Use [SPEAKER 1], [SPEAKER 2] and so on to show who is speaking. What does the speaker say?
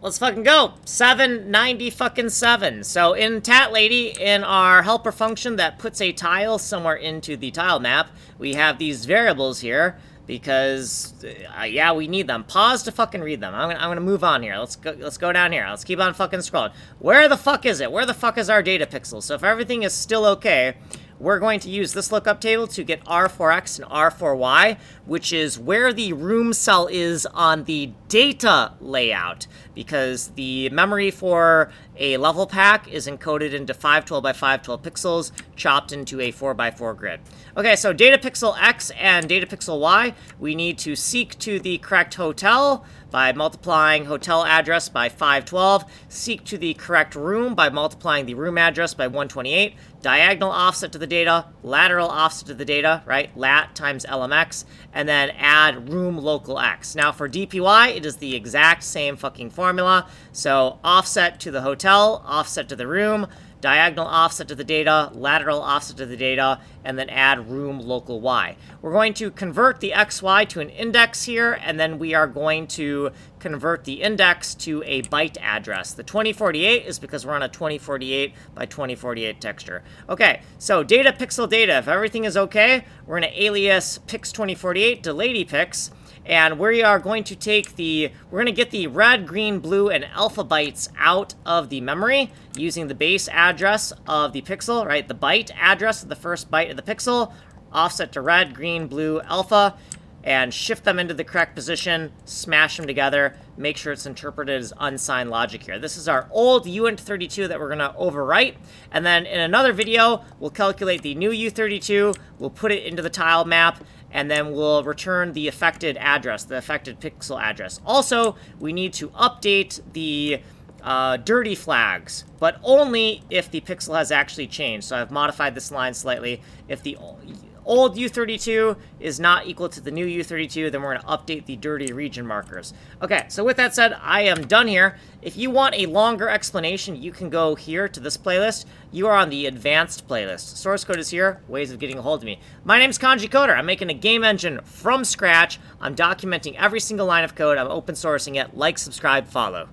[SPEAKER 1] let's fucking go. 790 fucking 7. So in TatLady, in our helper function that puts a tile somewhere into the tile map, we have these variables here because, yeah, we need them. Pause to fucking read them. I'm gonna move on here. Let's go down here. Let's keep on fucking scrolling. Where the fuck is it? Where the fuck is our data pixel? So if everything is still okay, we're going to use this lookup table to get R4X and R4Y, which is where the room cell is on the data layout, because the memory for a level pack is encoded into 512 by 512 pixels, chopped into a 4x4 grid. Okay, so data pixel X and data pixel Y, we need to seek to the correct hotel by multiplying hotel address by 512, seek to the correct room by multiplying the room address by 128, diagonal offset to the data, lateral offset to the data, right? Lat times LMX, and then add room local X. Now for DPY, it is the exact same fucking formula. So offset to the hotel, offset to the room, diagonal offset to the data, lateral offset to the data, and then add room local Y. We're going to convert the XY to an index here, and then we are going to convert the index to a byte address. The 2048 is because we're on a 2048 by 2048 texture. Okay, so data pixel data, if everything is okay, we're going to alias pix2048 to ladypix, and we are going to we're going to get the red, green, blue, and alpha bytes out of the memory using the base address of the pixel, right? The byte address of the first byte of the pixel, offset to red, green, blue, alpha, and shift them into the correct position, smash them together, make sure it's interpreted as unsigned logic here. This is our old uint32 that we're going to overwrite, and then in another video, we'll calculate the new u32, we'll put it into the tile map, and then we'll return the affected address, the affected pixel address. Also, we need to update the dirty flags, but only if the pixel has actually changed. So I've modified this line slightly. If the old U32 is not equal to the new U32, then we're going to update the dirty region markers. Okay, so with that said, I am done here. If you want a longer explanation, you can go here to this playlist. You are on the advanced playlist. Source code is here, ways of getting a hold of me. My name's Kanji Coder. I'm making a game engine from scratch. I'm documenting every single line of code. I'm open sourcing it. Like, subscribe, follow.